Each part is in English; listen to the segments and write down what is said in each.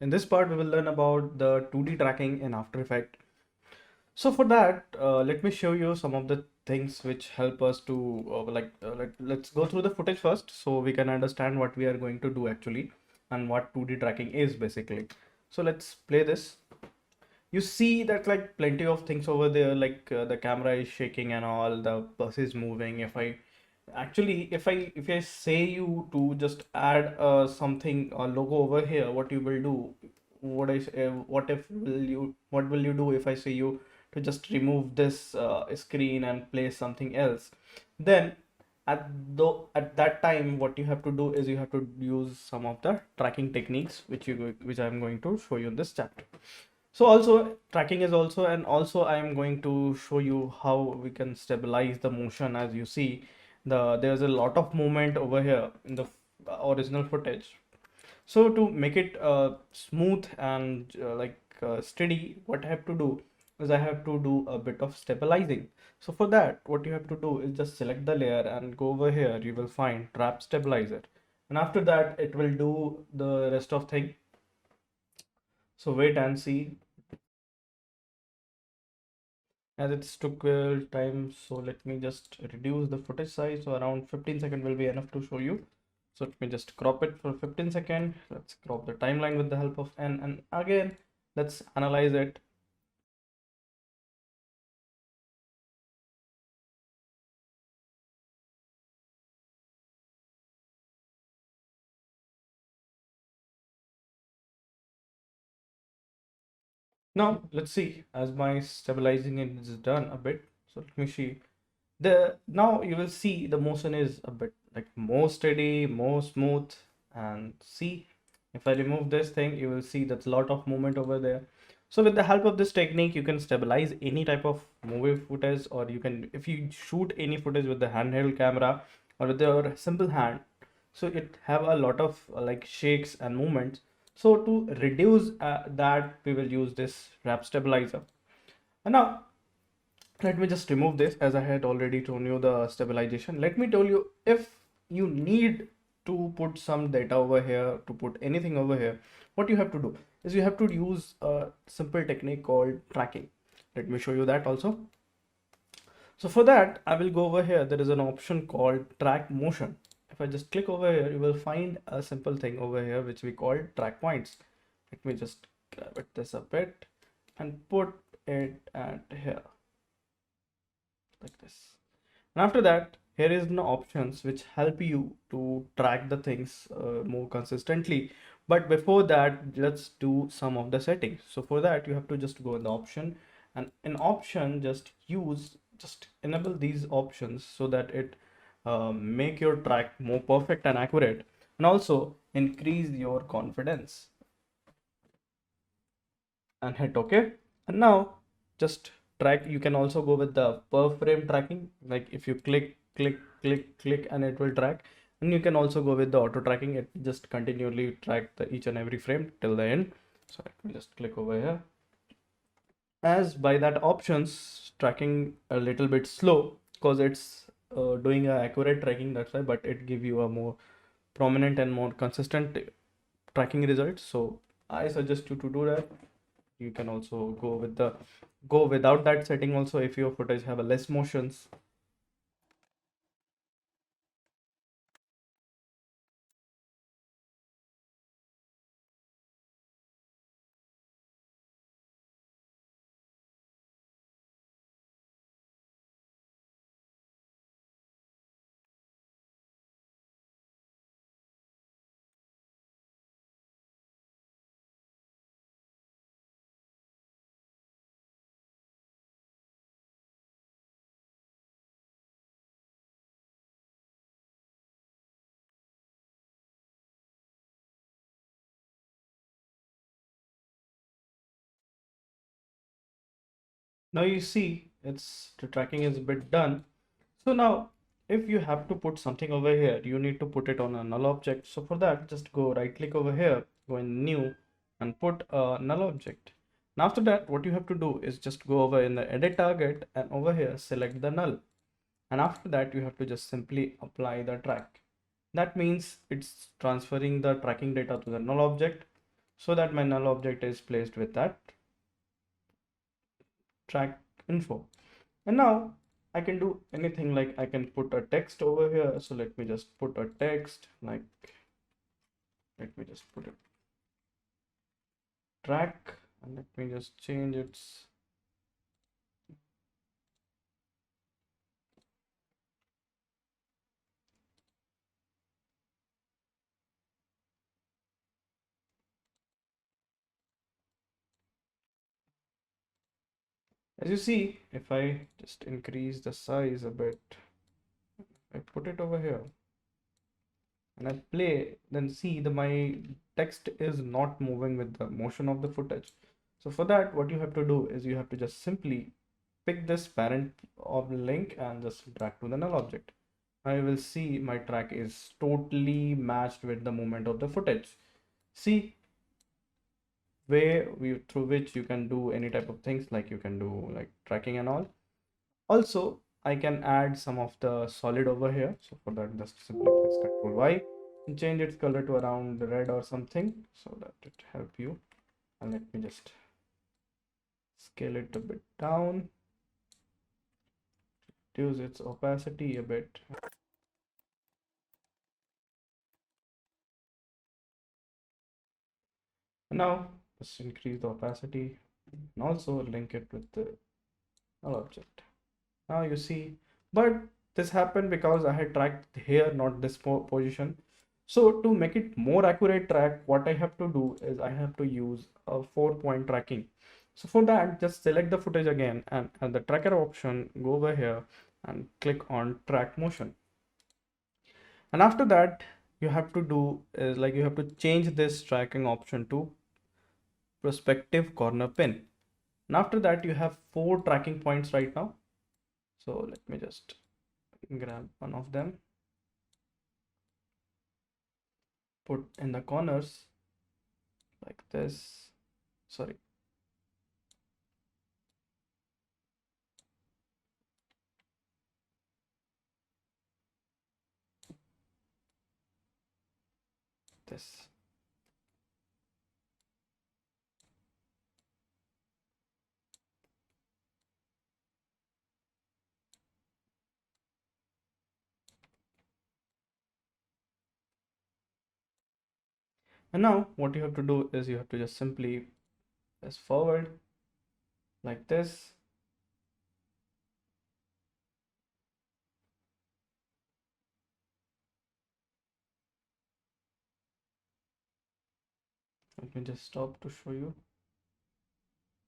In this part, we will learn about the 2D tracking in After Effects. So for that, let me show you some of the things which help us to let's go through the footage first so we can understand what we are going to do actually and what 2D tracking is basically. So let's play this. You see that like plenty of things over there, like the camera is shaking and all, the bus is moving. If I say you to just add something, a logo over here, what you will do, what will you do if I say you to just remove this screen and place something else? Then at that time, what you have to do is you have to use some of the tracking techniques which I'm going to show you in this chapter. So also tracking is also, and also I am going to show you how we can stabilize the motion. As you see, there's a lot of movement over here in the original footage. So to make it smooth and steady, what I have to do is I have to do a bit of stabilizing. So for that, what you have to do is just select the layer and go over here. You will find trap stabilizer, and after that, it will do the rest of thing. So wait and see. As it's took time, so let me just reduce the footage size, so around 15 seconds will be enough to show you. So let me just crop it for 15 seconds. Let's crop the timeline with the help of N, and again let's analyze it. Now let's see, as my stabilizing is done a bit, so let me see. Now you will see the motion is a bit like more steady, more smooth. And see, if I remove this thing, you will see that's a lot of movement over there. So with the help of this technique, you can stabilize any type of movie footage, or you can, if you shoot any footage with the handheld camera or with your simple hand, so it have a lot of like shakes and movements. So to reduce that, we will use this wrap stabilizer. And now let me just remove this, as I had already shown you the stabilization. Let me tell you, if you need to put some data over here, to put anything over here, what you have to do is you have to use a simple technique called tracking. Let me show you that also. So for that, I will go over here. There is an option called track motion. If I just click over here, you will find a simple thing over here which we call track points. Let me just grab it this a bit and put it at here like this. And after that, here is the options which help you to track the things more consistently. But before that, let's do some of the settings. So for that, you have to just go in the option, and in option, just enable these options so that it make your track more perfect and accurate, and also increase your confidence, and hit OK. And now just track. You can also go with the per frame tracking. Like if you click and it will track. And you can also go with the auto tracking. It just continually track the each and every frame till the end. So let me just click over here. As by that options tracking a little bit slow because it's doing a accurate tracking, that's why, but it give you a more prominent and more consistent tracking results. So I suggest you to do that. You can also go without that setting also if your footage have a less motions. Now you see it's the tracking is a bit done. So now if you have to put something over here, you need to put it on a null object. So for that, just go right click over here, go in new, and put a null object. And after that, what you have to do is just go over in the edit target, and over here select the null. And after that, you have to just simply apply the track. That means it's transferring the tracking data to the null object. so that my null object is placed with that track info. And now I can do anything, like I can put a text over here. So let me just put a text, like let me just put it track, and let me just change its as you see, if I just increase the size a bit, I put it over here and I play, then see the my text is not moving with the motion of the footage. So for that, what you have to do is you have to just simply pick this parent of the link and just drag to the null object. I will see my track is totally matched with the movement of the footage. See, way through which you can do any type of things, like you can do like tracking and all. Also, I can add some of the solid over here. So for that, just simply press Ctrl Y and change its color to around red or something so that it help you. And let me just scale it a bit down, reduce its opacity a bit. And now just increase the opacity and also link it with the null object. Now you see, but this happened because I had tracked here, not this position. So to make it more accurate track, what I have to do is I have to use a 4-point tracking. So for that, just select the footage again and at the tracker option, go over here and click on track motion. And after that, you have to do is like you have to change this tracking option to prospective corner pin. And after that, you have 4 tracking points right now. So let me just grab one of them, put in the corners like this. Sorry. This. And now what you have to do is you have to just simply press forward like this. Let me just stop to show you.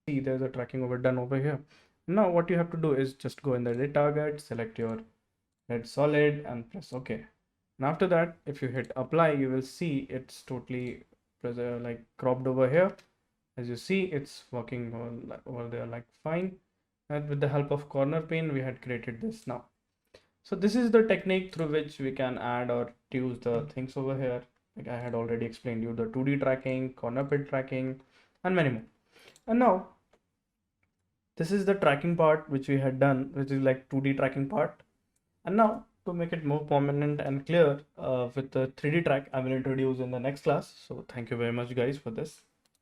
See, there's a tracking over done over here. Now what you have to do is just go in the edit target, select your red solid and press OK. And after that, if you hit apply, you will see it's totally like cropped over here. As you see, it's working over there like fine. And with the help of corner pin, we had created this now. So this is the technique through which we can add or use the things over here. Like I had already explained you the 2D tracking, corner pin tracking, and many more. And now this is the tracking part which we had done, which is like 2D tracking part. And now to make it more prominent and clear with the 3D track, I will introduce in the next class. So thank you very much guys for this.